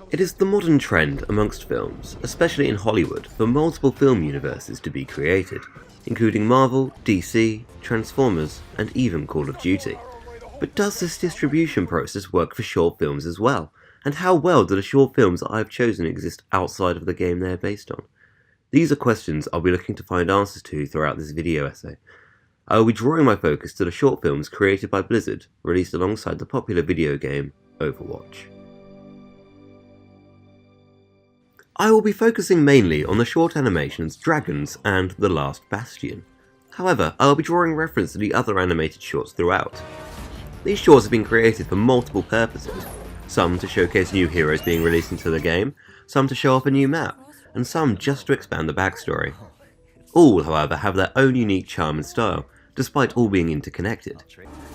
It is the modern trend amongst films, especially in Hollywood, for multiple film universes to be created, including Marvel, DC, Transformers, and even Call of Duty. But does this distribution process work for short films as well? And how well do the short films that I have chosen exist outside of the game they are based on? These are questions I'll be looking to find answers to throughout this video essay. I will be drawing my focus to the short films created by Blizzard, released alongside the popular video game Overwatch. I will be focusing mainly on the short animations Dragons and The Last Bastion. However, I will be drawing reference to the other animated shorts throughout. These shorts have been created for multiple purposes, some to showcase new heroes being released into the game, some to show off a new map, and some just to expand the backstory. All, however, have their own unique charm and style, despite all being interconnected.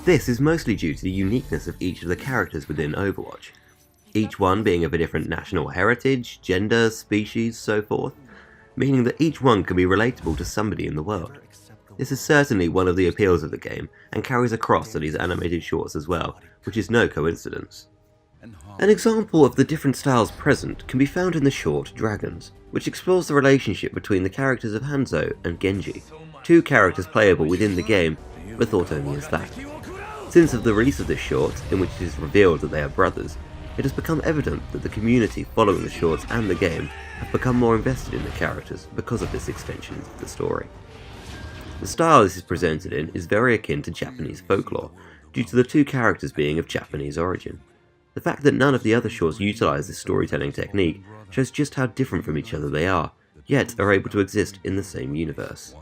This is mostly due to the uniqueness of each of the characters within Overwatch, each one being of a different national heritage, gender, species, so forth, meaning that each one can be relatable to somebody in the world. This is certainly one of the appeals of the game, and carries across to these animated shorts as well, which is no coincidence. An example of the different styles present can be found in the short Dragons, which explores the relationship between the characters of Hanzo and Genji, two characters playable within the game, but thought only as that. Since of the release of this short, in which it is revealed that they are brothers, it has become evident that the community following the shorts and the game have become more invested in the characters because of this extension of the story. The style this is presented in is very akin to Japanese folklore, due to the two characters being of Japanese origin. The fact that none of the other shorts utilise this storytelling technique shows just how different from each other they are, yet are able to exist in the same universe.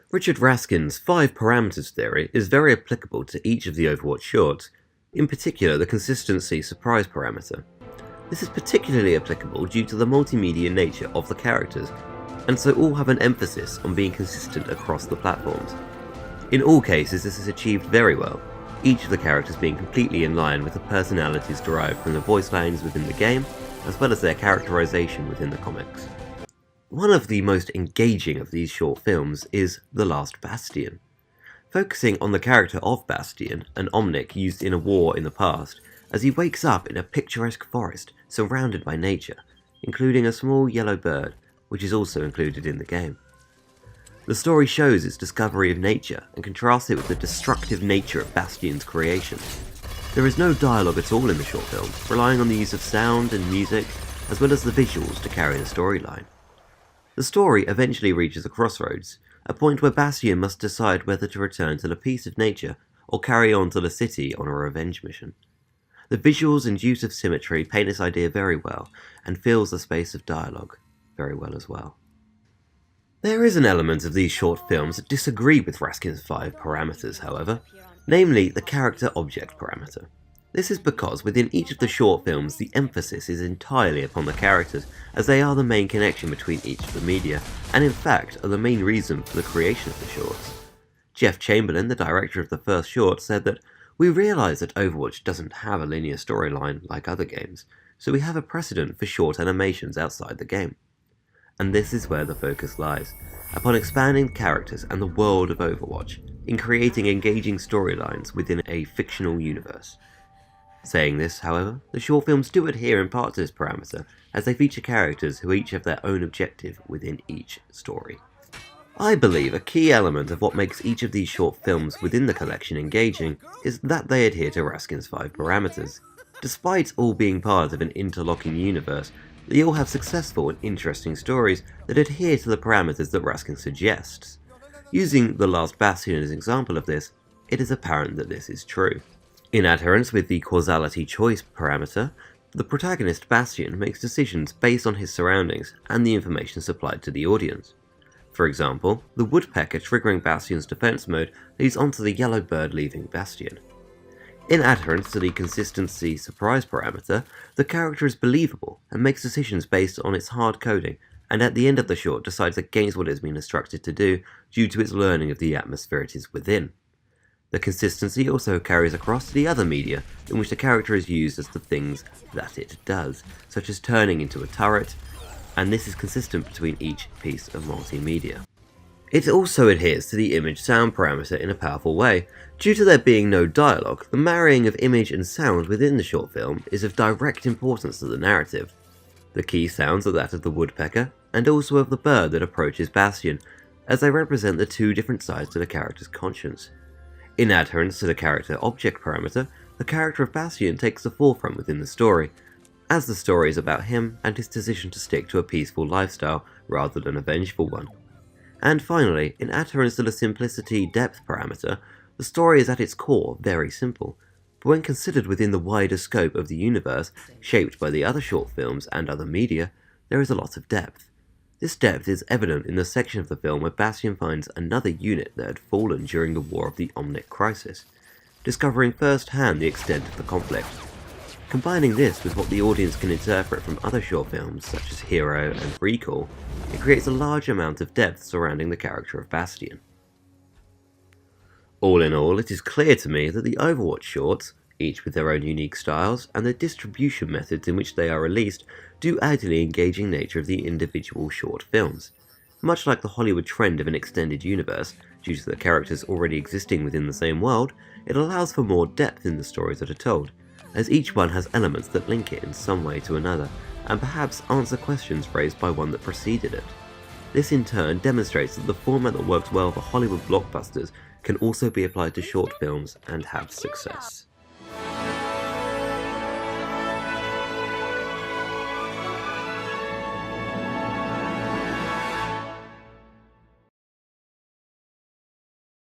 Richard Raskin's 5 parameters theory is very applicable to each of the Overwatch shorts, in particular the consistency surprise parameter. This is particularly applicable due to the multimedia nature of the characters, and so all have an emphasis on being consistent across the platforms. In all cases this is achieved very well, each of the characters being completely in line with the personalities derived from the voice lines within the game, as well as their characterization within the comics. One of the most engaging of these short films is The Last Bastion. Focusing on the character of Bastion, an Omnic used in a war in the past, as he wakes up in a picturesque forest surrounded by nature, including a small yellow bird, which is also included in the game. The story shows its discovery of nature and contrasts it with the destructive nature of Bastion's creation. There is no dialogue at all in the short film, relying on the use of sound and music, as well as the visuals to carry the storyline. The story eventually reaches a crossroads, a point where Bastion must decide whether to return to the peace of nature or carry on to the city on a revenge mission. The visuals and use of symmetry paint this idea very well, and fills the space of dialogue very well as well. There is an element of these short films that disagree with Raskin's 5 parameters, however, namely the character-object parameter. This is because within each of the short films the emphasis is entirely upon the characters, as they are the main connection between each of the media, and in fact are the main reason for the creation of the shorts. Jeff Chamberlain, the director of the first short, said that, "We realise that Overwatch doesn't have a linear storyline like other games, so we have a precedent for short animations outside the game." And this is where the focus lies, upon expanding the characters and the world of Overwatch, in creating engaging storylines within a fictional universe. Saying this, however, the short films do adhere in part to this parameter, as they feature characters who each have their own objective within each story. I believe a key element of what makes each of these short films within the collection engaging is that they adhere to Raskin's 5 parameters. Despite all being part of an interlocking universe, they all have successful and interesting stories that adhere to the parameters that Raskin suggests. Using The Last Bastion as an example of this, it is apparent that this is true. In adherence with the causality choice parameter, the protagonist Bastion makes decisions based on his surroundings and the information supplied to the audience. For example, the woodpecker triggering Bastion's defense mode leads onto the yellow bird leaving Bastion. In adherence to the consistency surprise parameter, the character is believable and makes decisions based on its hard coding, and at the end of the short decides against what it has been instructed to do due to its learning of the atmosphere it is within. The consistency also carries across to the other media, in which the character is used as the things that it does, such as turning into a turret, and this is consistent between each piece of multimedia. It also adheres to the image sound parameter in a powerful way. Due to there being no dialogue, the marrying of image and sound within the short film is of direct importance to the narrative. The key sounds are that of the woodpecker, and also of the bird that approaches Bastion, as they represent the two different sides to the character's conscience. In adherence to the character-object parameter, the character of Bastion takes the forefront within the story, as the story is about him and his decision to stick to a peaceful lifestyle rather than a vengeful one. And finally, in adherence to the simplicity-depth parameter, the story is at its core very simple, but when considered within the wider scope of the universe, shaped by the other short films and other media, there is a lot of depth. This depth is evident in the section of the film where Bastion finds another unit that had fallen during the War of the Omnic Crisis, discovering first-hand the extent of the conflict. Combining this with what the audience can interpret from other short films such as Hero and Recall, it creates a large amount of depth surrounding the character of Bastion. All in all, it is clear to me that the Overwatch shorts, each with their own unique styles, and the distribution methods in which they are released, do add to the engaging nature of the individual short films. Much like the Hollywood trend of an extended universe, due to the characters already existing within the same world, it allows for more depth in the stories that are told, as each one has elements that link it in some way to another, and perhaps answer questions raised by one that preceded it. This in turn demonstrates that the format that works well for Hollywood blockbusters can also be applied to short films and have success.